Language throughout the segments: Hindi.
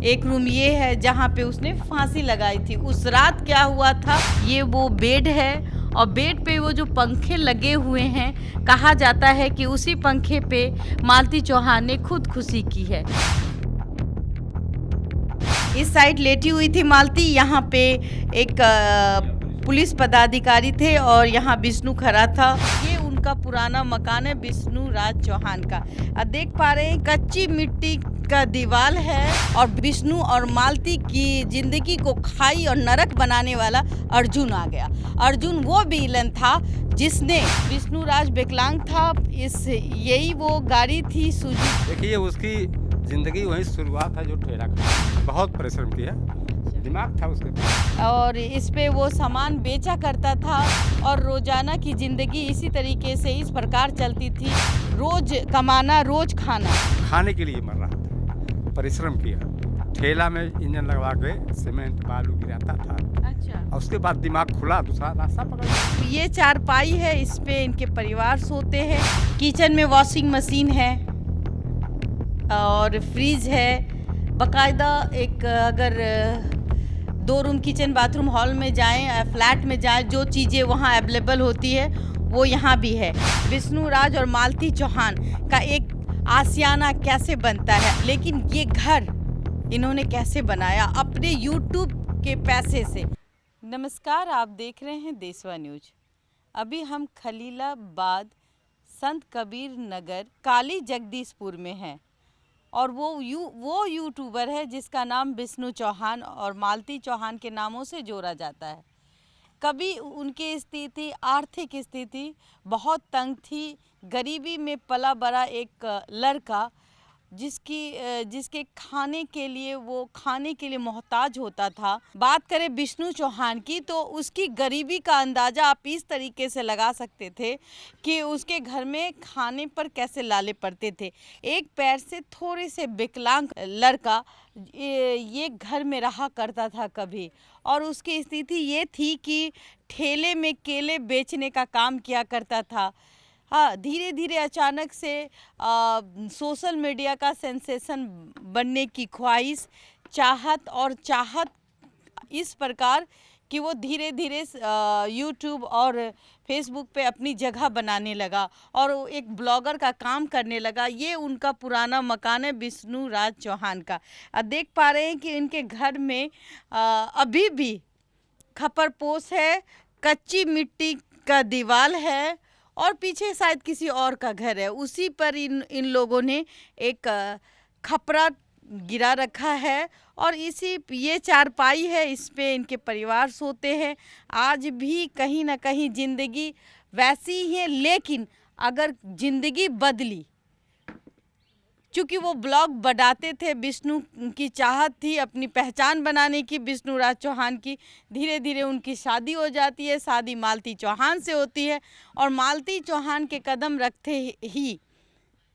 एक रूम ये है जहाँ पे उसने फांसी लगाई थी। उस रात क्या हुआ था, ये वो बेड है और बेड पे वो जो पंखे लगे हुए हैं, कहा जाता है कि उसी पंखे पे मालती चौहान ने खुदकुशी की है। इस साइड लेटी हुई थी मालती, यहाँ पे एक पुलिस पदाधिकारी थे और यहाँ विष्णु खड़ा था। ये उनका पुराना मकान है विष्णु राज चौहान का। देख पा रहे हैं कच्ची मिट्टी का दीवार है और विष्णु और मालती की जिंदगी को खाई और नरक बनाने वाला अर्जुन आ गया। अर्जुन वो विलन था जिसने, विष्णु राज विकलांग था, यही वो गाड़ी थी सुजुकी। देखिए उसकी जिंदगी वही शुरुआत है जो ठेला का बहुत परिश्रम किया, दिमाग था उसके पास और इस पे वो सामान बेचा करता था और रोजाना की जिंदगी इसी तरीके से इस प्रकार चलती थी। रोज कमाना रोज खाना, खाने के लिए मर रहा था, परिश्रम किया। ठेला में इंजन लगवा के सीमेंट बालू गिराता था। अच्छा। और उसके बाद दिमाग खुला, दूसरा रास्ता पकड़। ये चारपाई है, इस पे इनके परिवार सोते हैं। किचन में वॉशिंग मशीन है और फ्रिज है बाकायदा। एक अगर 2 रूम किचन बाथरूम हॉल में जाएं, फ्लैट में जाएं, जो चीज़ें वहाँ अवेलेबल होती है वो यहाँ भी है। विष्णु राज और मालती चौहान का एक आशियाना कैसे बनता है, लेकिन ये घर इन्होंने कैसे बनाया अपने यूट्यूब के पैसे से। नमस्कार, आप देख रहे हैं देशवा न्यूज। अभी हम खलीलाबाद संत कबीर नगर काली जगदीशपुर में हैं और वो यूट्यूबर है जिसका नाम विष्णु चौहान और मालती चौहान के नामों से जोड़ा जाता है। कभी उनकी स्थिति, आर्थिक स्थिति बहुत तंग थी। गरीबी में पला बड़ा एक लड़का जिसके खाने के लिए मोहताज होता था। बात करें विष्णु चौहान की तो उसकी गरीबी का अंदाज़ा आप इस तरीके से लगा सकते थे कि उसके घर में खाने पर कैसे लाले पड़ते थे। एक पैर से थोड़े से विकलांग लड़का ये घर में रहा करता था कभी, और उसकी स्थिति ये थी कि ठेले में केले बेचने का काम किया करता था। हाँ, धीरे धीरे अचानक से सोशल मीडिया का सेंसेशन बनने की ख्वाहिश, चाहत इस प्रकार कि वो धीरे धीरे यूट्यूब और फेसबुक पे अपनी जगह बनाने लगा और वो एक ब्लॉगर का काम करने लगा। ये उनका पुराना मकान है विष्णु राज चौहान का। देख पा रहे हैं कि इनके घर में अभी भी खपरपोश है, कच्ची मिट्टी का दीवार है और पीछे शायद किसी और का घर है। उसी पर इन लोगों ने एक खपरा गिरा रखा है और ये चारपाई है, इस पे इनके परिवार सोते हैं। आज भी कहीं ना कहीं ज़िंदगी वैसी ही है, लेकिन अगर ज़िंदगी बदली, क्योंकि वो ब्लॉग बनाते थे, विष्णु की चाहत थी अपनी पहचान बनाने की विष्णु राज चौहान की। धीरे धीरे उनकी शादी हो जाती है, शादी मालती चौहान से होती है और मालती चौहान के कदम रखते ही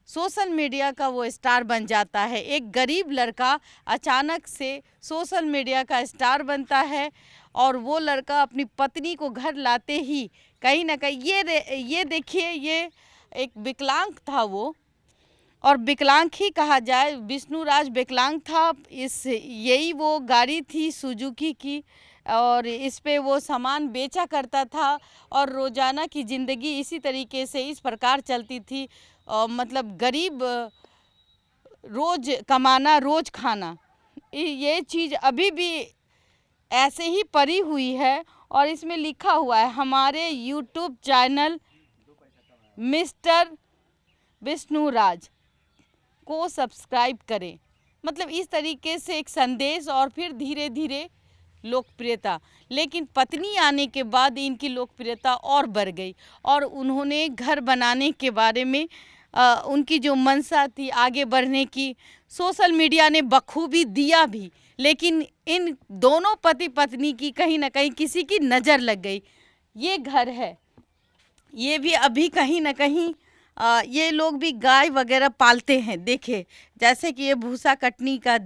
सोशल मीडिया का वो स्टार बन जाता है। एक गरीब लड़का अचानक से सोशल मीडिया का स्टार बनता है और वो लड़का अपनी पत्नी को घर लाते ही कहीं ना कहीं ये देखिए, ये एक विकलांग था वो, और विकलांग ही कहा जाए, विष्णु राज विकलांग था। यही वो गाड़ी थी सुजुकी की और इस पे वो सामान बेचा करता था और रोज़ाना की ज़िंदगी इसी तरीके से इस प्रकार चलती थी। मतलब गरीब, रोज़ कमाना रोज़ खाना, ये चीज़ अभी भी ऐसे ही पड़ी हुई है। और इसमें लिखा हुआ है हमारे YouTube channel mister Vishnu Raj को सब्सक्राइब करें। मतलब इस तरीके से एक संदेश और फिर धीरे धीरे लोकप्रियता। लेकिन पत्नी आने के बाद इनकी लोकप्रियता और बढ़ गई और उन्होंने घर बनाने के बारे में उनकी जो मंशा थी आगे बढ़ने की, सोशल मीडिया ने बखूबी दिया भी, लेकिन इन दोनों पति पत्नी की कहीं ना कहीं किसी की नज़र लग गई। ये घर है, ये भी अभी कहीं ना कहीं ये लोग भी गाय वगैरह पालते हैं। देखे जैसे कि ये भूसा कटनी का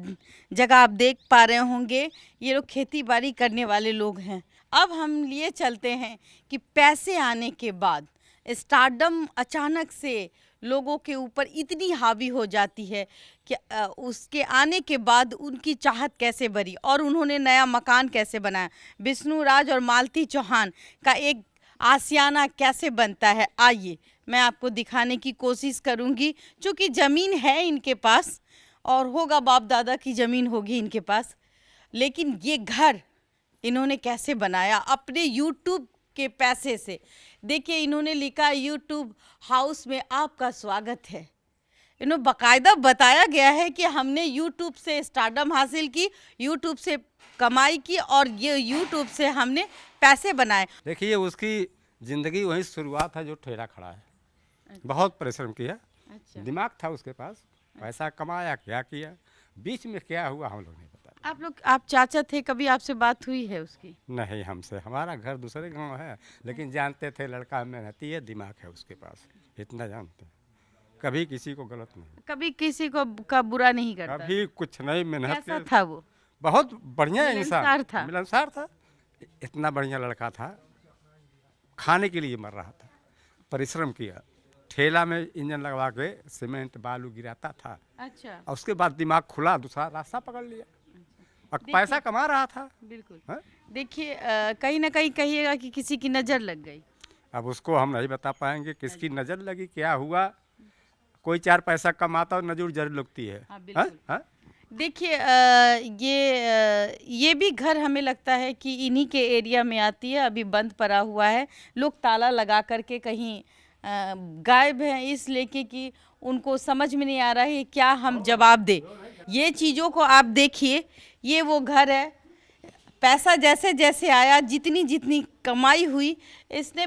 जगह आप देख पा रहे होंगे, ये लोग खेती बाड़ी करने वाले लोग हैं। अब हम लिए चलते हैं कि पैसे आने के बाद स्टारडम अचानक से लोगों के ऊपर इतनी हावी हो जाती है कि उसके आने के बाद उनकी चाहत कैसे बढ़ी और उन्होंने नया मकान कैसे बनाया। विष्णु राज और मालती चौहान का एक आशियाना कैसे बनता है, आइए मैं आपको दिखाने की कोशिश करूंगी। क्योंकि ज़मीन है इनके पास और होगा, बाप दादा की ज़मीन होगी इनके पास, लेकिन ये घर इन्होंने कैसे बनाया अपने यूट्यूब के पैसे से। देखिए इन्होंने लिखा यूट्यूब हाउस में आपका स्वागत है। इन्होंने बाकायदा बताया गया है कि हमने यूट्यूब से स्टारडम हासिल की, यूट्यूब से कमाई की और ये यूट्यूब से हमने पैसे बनाए। देखिए उसकी ज़िंदगी वही शुरुआत है जो ठेला खड़ा है। बहुत परिश्रम किया, अच्छा। दिमाग था उसके पास, पैसा कमाया, क्या किया, बीच में क्या हुआ हम लोग नहीं पता। आप चाचा थे, कभी आपसे बात हुई है उसकी? नहीं हमसे, हमारा घर दूसरे गांव है, लेकिन जानते थे लड़का मेहनती है, दिमाग है उसके पास, इतना जानते हैं। कभी किसी को गलत नहीं, कभी किसी को का बुरा नहीं करता, कभी कुछ नहीं, मेहनत कैसा था वो? बहुत बढ़िया मिलनसार इंसान था। मिलनसार था, इतना बढ़िया लड़का था। खाने के लिए मर रहा था, परिश्रम किया, ठेला में इंजन लगवा के सीमेंट बालू गिराता था। अच्छा। और उसके बाद दिमाग खुला, दूसरा रास्ता पकड़ लिया और पैसा कमा रहा था। बिल्कुल। हाँ? देखिए कहीं ना कहीं कहिएगा कि किसी की नज़र लग गई। अब उसको हम नहीं बता पाएंगे किसकी नज़र लगी, क्या हुआ। कोई चार पैसा कमाता और नजर जरूर लगती है। हाँ, बिल्कुल। हाँ? देखिए ये भी घर हमें लगता है कि इन्हीं के एरिया में आती है, अभी बंद पड़ा हुआ है। लोग ताला लगा करके कहीं गायब हैं, इसलिए कि उनको समझ में नहीं आ रहा है क्या हम जवाब दें। ये चीज़ों को आप देखिए, ये वो घर है, पैसा जैसे जैसे आया, जितनी जितनी कमाई हुई, इसने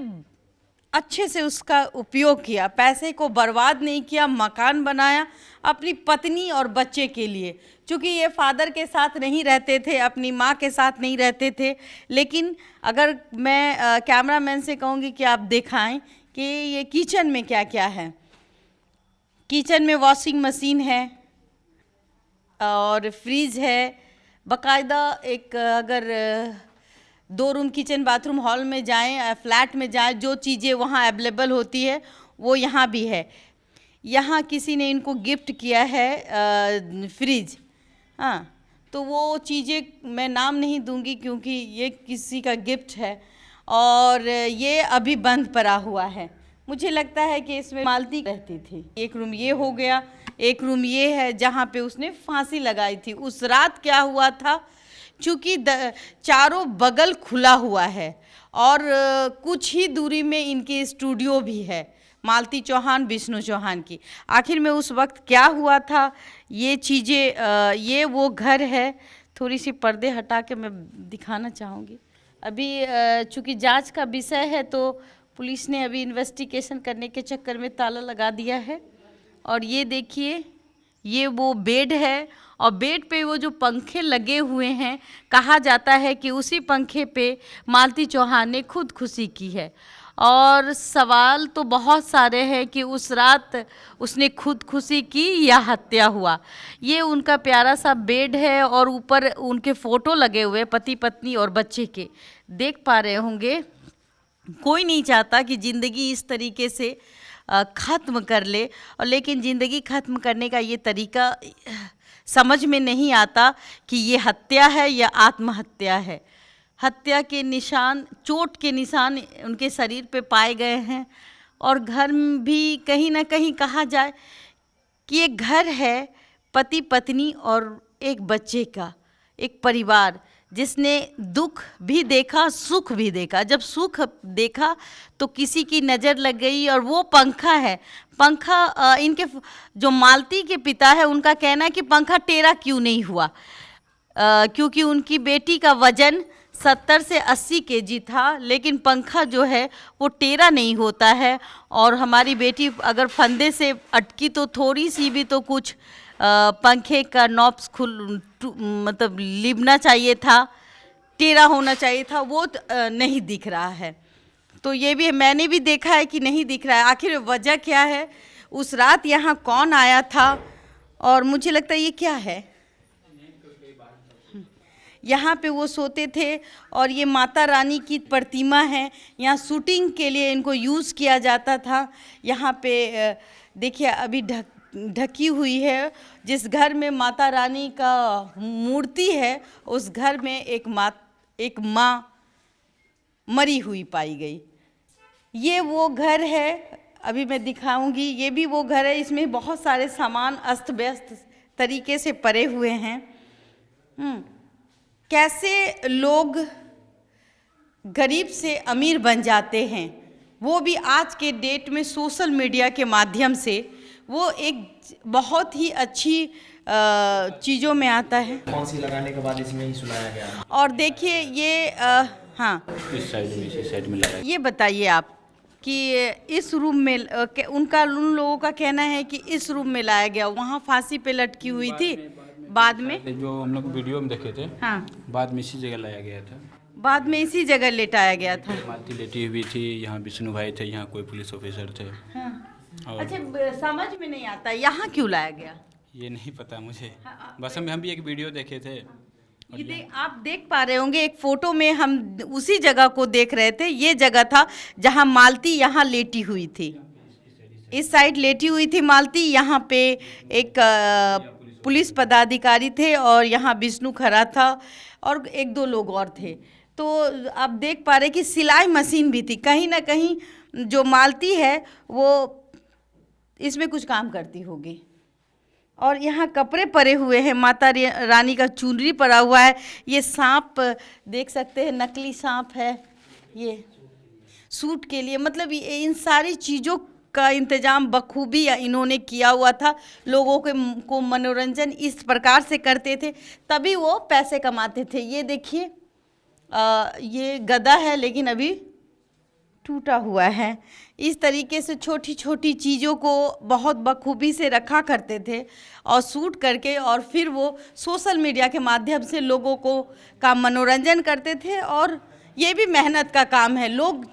अच्छे से उसका उपयोग किया, पैसे को बर्बाद नहीं किया, मकान बनाया अपनी पत्नी और बच्चे के लिए। क्योंकि ये फादर के साथ नहीं रहते थे, अपनी माँ के साथ नहीं रहते थे। लेकिन अगर मैं कैमरामैन से कहूँगी कि आप दिखाएं कि ये किचन में क्या क्या है। किचन में वॉशिंग मशीन है और फ्रीज है, बाकायदा एक अगर 2 रूम किचन बाथरूम हॉल में जाएं, फ्लैट में जाएं, जो चीज़ें वहाँ अवेलेबल होती है वो यहाँ भी है। यहाँ किसी ने इनको गिफ्ट किया है फ्रिज, हाँ, तो वो चीज़ें मैं नाम नहीं दूंगी क्योंकि ये किसी का गिफ्ट है और ये अभी बंद पड़ा हुआ है। मुझे लगता है कि इसमें मालती रहती थी। एक रूम ये हो गया, एक रूम ये है जहाँ पे उसने फांसी लगाई थी। उस रात क्या हुआ था, चूँकि चारों बगल खुला हुआ है और कुछ ही दूरी में इनकी स्टूडियो भी है, मालती चौहान, विष्णु चौहान की। आखिर में उस वक्त क्या हुआ था, ये चीज़ें, ये वो घर है। थोड़ी सी पर्दे हटा के मैं दिखाना चाहूँगी। अभी चूँकि जांच का विषय है तो पुलिस ने अभी इन्वेस्टिगेशन करने के चक्कर में ताला लगा दिया है। और ये देखिए, ये वो बेड है और बेड पे वो जो पंखे लगे हुए हैं, कहा जाता है कि उसी पंखे पे मालती चौहान ने खुदकुशी की है। और सवाल तो बहुत सारे हैं कि उस रात उसने खुदकुशी की या हत्या हुआ। ये उनका प्यारा सा बेड है और ऊपर उनके फ़ोटो लगे हुए पति पत्नी और बच्चे के, देख पा रहे होंगे। कोई नहीं चाहता कि ज़िंदगी इस तरीके से ख़त्म कर ले, और लेकिन ज़िंदगी ख़त्म करने का ये तरीका समझ में नहीं आता कि ये हत्या है या आत्महत्या है। हत्या के निशान, चोट के निशान उनके शरीर पे पाए गए हैं। और घर भी कहीं ना कहीं कहा जाए कि एक घर है पति पत्नी और एक बच्चे का, एक परिवार जिसने दुख भी देखा, सुख भी देखा। जब सुख देखा तो किसी की नज़र लग गई और वो पंखा है। पंखा इनके जो मालती के पिता है उनका कहना है कि पंखा टेढ़ा क्यों नहीं हुआ, क्योंकि उनकी बेटी का वज़न 70 से 80 केजी था, लेकिन पंखा जो है वो टेढ़ा नहीं होता है। और हमारी बेटी अगर फंदे से अटकी तो थोड़ी सी भी तो कुछ पंखे का नॉब्स मतलब लिबना चाहिए था, टेढ़ा होना चाहिए था, वो नहीं दिख रहा है। तो ये भी मैंने भी देखा है कि नहीं दिख रहा है। आखिर वजह क्या है, उस रात यहाँ कौन आया था? और मुझे लगता है ये क्या है, यहाँ पे वो सोते थे और ये माता रानी की प्रतिमा है। यहाँ शूटिंग के लिए इनको यूज़ किया जाता था। यहाँ पे देखिए अभी ढकी हुई है। जिस घर में माता रानी का मूर्ति है उस घर में एक माँ मरी हुई पाई गई। ये वो घर है, अभी मैं दिखाऊंगी। ये भी वो घर है, इसमें बहुत सारे सामान अस्त व्यस्त तरीके से पड़े हुए हैं। कैसे लोग गरीब से अमीर बन जाते हैं, वो भी आज के डेट में सोशल मीडिया के माध्यम से। वो एक बहुत ही अच्छी चीज़ों में आता है। फांसी लगाने के बाद इसमें ही सुनाया गया। और देखिए ये हाँ, इस साइड में लगा। ये बताइए आप कि इस रूम में उन लोगों का कहना है कि इस रूम में लाया गया, वहाँ फांसी पे लटकी हुई थी। बाद में जो हम लोग वीडियो में देखे थे, हाँ, बाद में इसी जगह लाया गया था। बाद में इसी जगह लेटाया गया था। मालती लेटी हुई थी, यहाँ विष्णु भाई थे, यहाँ कोई पुलिस ऑफिसर थे। हाँ। और अच्छा, समझ में नहीं आता यहाँ क्यों लाया गया। ये नहीं पता मुझे, बस हम भी एक वीडियो देखे थे। ये आप देख पा रहे होंगे, एक फोटो में हम उसी जगह को देख रहे थे। ये जगह था जहाँ मालती यहाँ लेटी हुई थी, इस साइड लेटी हुई थी मालती। यहाँ पे एक पुलिस पदाधिकारी थे और यहाँ विष्णु खड़ा था और एक दो लोग और थे। तो आप देख पा रहे कि सिलाई मशीन भी थी। कहीं ना कहीं जो मालती है वो इसमें कुछ काम करती होगी। और यहाँ कपड़े पड़े हुए हैं, माता रानी का चुनरी पड़ा हुआ है। ये सांप देख सकते हैं, नकली सांप है ये सूट के लिए। मतलब इन सारी चीज़ों का इंतजाम बखूबी इन्होंने किया हुआ था। लोगों को मनोरंजन इस प्रकार से करते थे, तभी वो पैसे कमाते थे। ये देखिए ये गदा है लेकिन अभी टूटा हुआ है। इस तरीके से छोटी छोटी चीज़ों को बहुत बखूबी से रखा करते थे और शूट करके, और फिर वो सोशल मीडिया के माध्यम से लोगों को का मनोरंजन करते थे। और ये भी मेहनत का काम है। लोग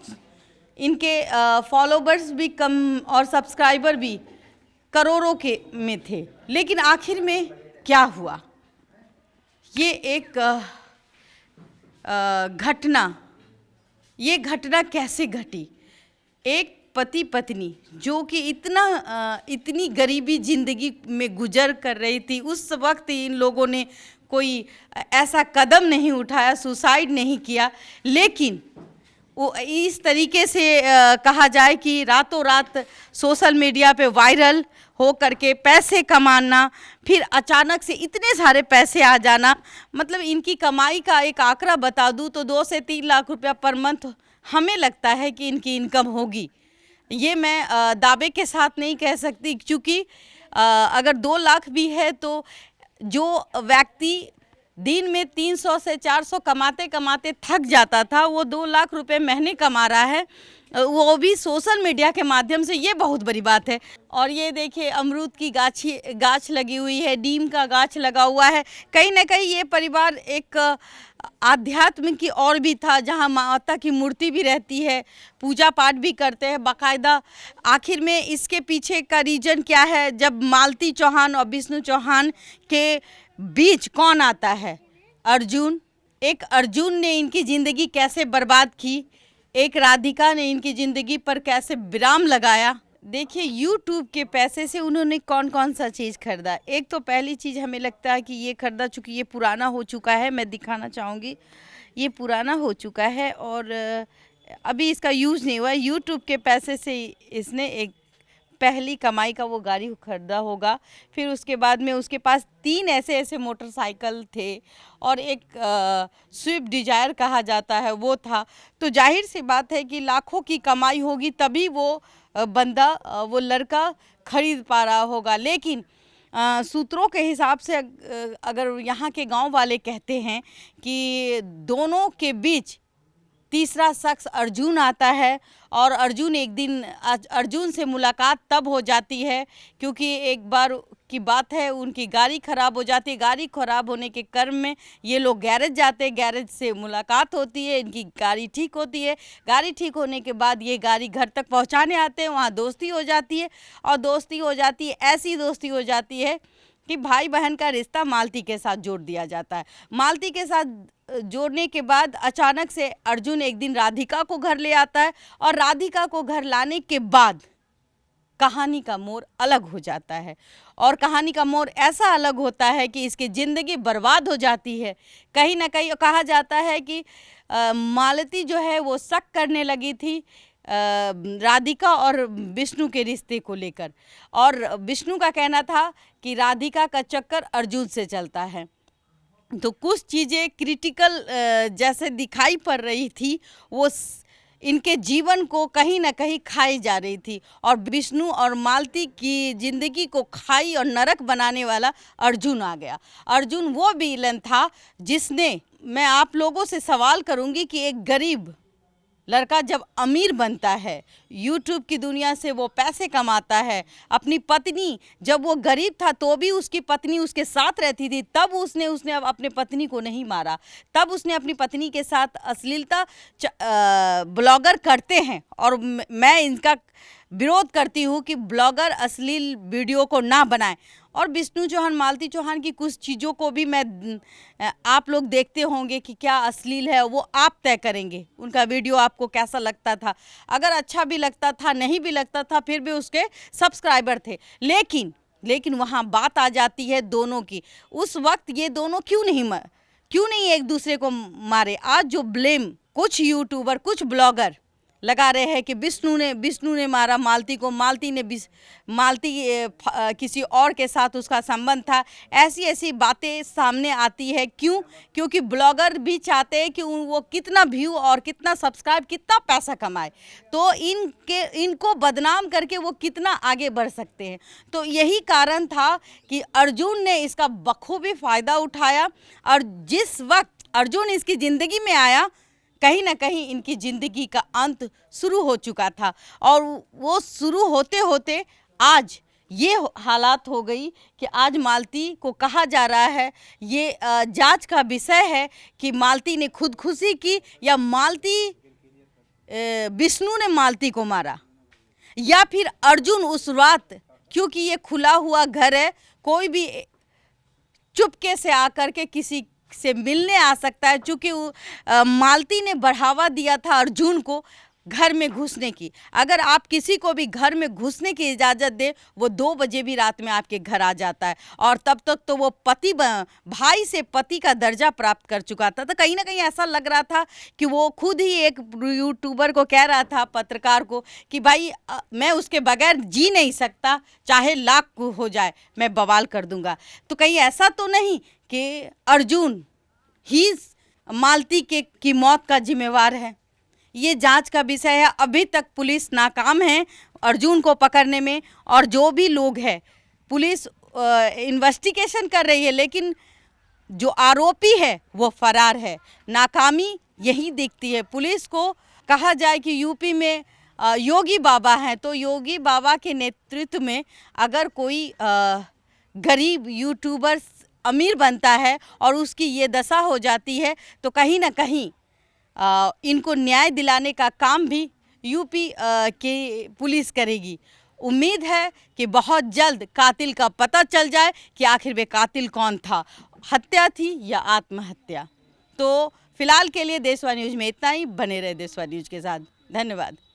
इनके फॉलोवर्स भी कम और सब्सक्राइबर भी करोड़ों के में थे, लेकिन आखिर में क्या हुआ। ये एक घटना कैसे घटी। एक पति पत्नी जो कि इतनी गरीबी ज़िंदगी में गुजर कर रही थी, उस वक्त इन लोगों ने कोई ऐसा कदम नहीं उठाया, सुसाइड नहीं किया, लेकिन वो इस तरीके से कहा जाए कि रातों रात सोशल मीडिया पे वायरल हो करके पैसे कमाना, फिर अचानक से इतने सारे पैसे आ जाना। मतलब इनकी कमाई का एक आंकड़ा बता दूं तो 2 से 3 लाख रुपया पर मंथ हमें लगता है कि इनकी इनकम होगी। ये मैं दावे के साथ नहीं कह सकती, क्योंकि अगर 2 लाख भी है तो जो व्यक्ति दिन में 300 से 400 कमाते कमाते थक जाता था, वो 2 लाख रुपए महीने कमा रहा है, वो भी सोशल मीडिया के माध्यम से। ये बहुत बड़ी बात है। और ये देखिए अमरूद की गाछ लगी हुई है, नीम का गाछ लगा हुआ है। कहीं ना कहीं ये परिवार एक आध्यात्म की और भी था, जहाँ माता की मूर्ति भी रहती है, पूजा पाठ भी करते हैं बाकायदा। आखिर में इसके पीछे का रीजन क्या है। जब मालती चौहान और विष्णु चौहान के बीच कौन आता है? अर्जुन। एक अर्जुन ने इनकी ज़िंदगी कैसे बर्बाद की, एक राधिका ने इनकी ज़िंदगी पर कैसे विराम लगाया। देखिए यूट्यूब के पैसे से उन्होंने कौन कौन सा चीज़ खरीदा। एक तो पहली चीज़ हमें लगता है कि ये खरीदा, चूँकि ये पुराना हो चुका है, मैं दिखाना चाहूँगी, ये पुराना हो चुका है और अभी इसका यूज़ नहीं हुआ है। यूट्यूब के पैसे से इसने एक पहली कमाई का वो गाड़ी खरीदा होगा। फिर उसके बाद में उसके पास 3 ऐसे मोटरसाइकिल थे और एक स्विफ्ट डिजायर कहा जाता है वो था। तो जाहिर सी बात है कि लाखों की कमाई होगी तभी वो बंदा, वो लड़का खरीद पा रहा होगा। लेकिन सूत्रों के हिसाब से अगर यहाँ के गांव वाले कहते हैं कि दोनों के बीच तीसरा शख्स अर्जुन आता है और अर्जुन से मुलाकात तब हो जाती है क्योंकि एक बार की बात है, उनकी गाड़ी ख़राब हो जाती है। गाड़ी ख़राब होने के क्रम में ये लोग गैरेज जाते हैं, गैरेज से मुलाकात होती है, इनकी गाड़ी ठीक होती है। गाड़ी ठीक होने के बाद ये गाड़ी घर तक पहुंचाने आते हैं, वहाँ दोस्ती हो जाती है और दोस्ती हो जाती है, ऐसी दोस्ती हो जाती है कि भाई बहन का रिश्ता मालती के साथ जोड़ दिया जाता है। मालती के साथ जोड़ने के बाद अचानक से अर्जुन एक दिन राधिका को घर ले आता है और राधिका को घर लाने के बाद कहानी का मोड़ अलग हो जाता है। और कहानी का मोड़ ऐसा अलग होता है कि इसकी ज़िंदगी बर्बाद हो जाती है। कहीं ना कहीं कहा जाता है कि मालती जो है वो शक करने लगी थी राधिका और विष्णु के रिश्ते को लेकर, और विष्णु का कहना था कि राधिका का चक्कर अर्जुन से चलता है। तो कुछ चीज़ें क्रिटिकल जैसे दिखाई पड़ रही थी, वो इनके जीवन को कहीं ना कहीं खाई जा रही थी। और विष्णु और मालती की ज़िंदगी को खाई और नरक बनाने वाला अर्जुन आ गया। अर्जुन वो विलन था जिसने, मैं आप लोगों से सवाल करूंगी कि एक गरीब लड़का जब अमीर बनता है, यूट्यूब की दुनिया से वो पैसे कमाता है, अपनी पत्नी, जब वो गरीब था तो भी उसकी पत्नी उसके साथ रहती थी, तब उसने अब अपने पत्नी को नहीं मारा, तब उसने अपनी पत्नी के साथ अश्लीलता ब्लॉगर करते हैं और मैं इनका विरोध करती हूँ कि ब्लॉगर अश्लील वीडियो को ना बनाएं। और विष्णु चौहान, मालती चौहान की कुछ चीज़ों को भी आप लोग देखते होंगे कि क्या अश्लील है, वो आप तय करेंगे। उनका वीडियो आपको कैसा लगता था, अगर अच्छा भी लगता था, नहीं भी लगता था, फिर भी उसके सब्सक्राइबर थे। लेकिन वहाँ बात आ जाती है दोनों की। उस वक्त ये दोनों क्यों नहीं एक दूसरे को मारे। आज जो ब्लेम कुछ यूट्यूबर, कुछ ब्लॉगर लगा रहे हैं कि विष्णु ने मारा मालती को, मालती किसी और के साथ उसका संबंध था, ऐसी बातें सामने आती है। क्योंकि ब्लॉगर भी चाहते हैं कि वो कितना व्यू और कितना सब्सक्राइब, कितना पैसा कमाए, तो इनको बदनाम करके वो कितना आगे बढ़ सकते हैं। तो यही कारण था कि अर्जुन ने इसका बखूबी फ़ायदा उठाया, और जिस वक्त अर्जुन इसकी ज़िंदगी में आया, कहीं ना कहीं इनकी ज़िंदगी का अंत शुरू हो चुका था। और वो शुरू होते होते आज ये हालात हो गई कि आज मालती को कहा जा रहा है, ये जांच का विषय है कि मालती ने खुदकुशी की या विष्णु ने मालती को मारा, या फिर अर्जुन उस रात, क्योंकि ये खुला हुआ घर है, कोई भी चुपके से आकर के किसी से मिलने आ सकता है। चूँकि मालती ने बढ़ावा दिया था अर्जुन को घर में घुसने की। अगर आप किसी को भी घर में घुसने की इजाज़त दे, वो 2 बजे भी रात में आपके घर आ जाता है, और तब तक तो वो भाई से पति का दर्जा प्राप्त कर चुका था। तो कहीं ना कहीं ऐसा लग रहा था कि वो खुद ही एक यूट्यूबर को कह रहा था, पत्रकार को, कि भाई मैं उसके बगैर जी नहीं सकता, चाहे लाख हो जाए मैं बवाल कर दूंगा। तो कहीं ऐसा तो नहीं कि अर्जुन ही मालती की मौत का जिम्मेवार है। ये जांच का विषय है। अभी तक पुलिस नाकाम है अर्जुन को पकड़ने में, और जो भी लोग हैं, पुलिस इन्वेस्टिगेशन कर रही है, लेकिन जो आरोपी है वो फरार है। नाकामी यही दिखती है पुलिस को। कहा जाए कि यूपी में योगी बाबा हैं, तो योगी बाबा के नेतृत्व में अगर कोई गरीब यूट्यूबर अमीर बनता है और उसकी ये दशा हो जाती है, तो कहीं ना कहीं इनको न्याय दिलाने का काम भी यूपी की पुलिस करेगी। उम्मीद है कि बहुत जल्द कातिल का पता चल जाए कि आखिर वे कातिल कौन था, हत्या थी या आत्महत्या। तो फिलहाल के लिए देशवा न्यूज़ में इतना ही। बने रहे देशवा न्यूज़ के साथ। धन्यवाद।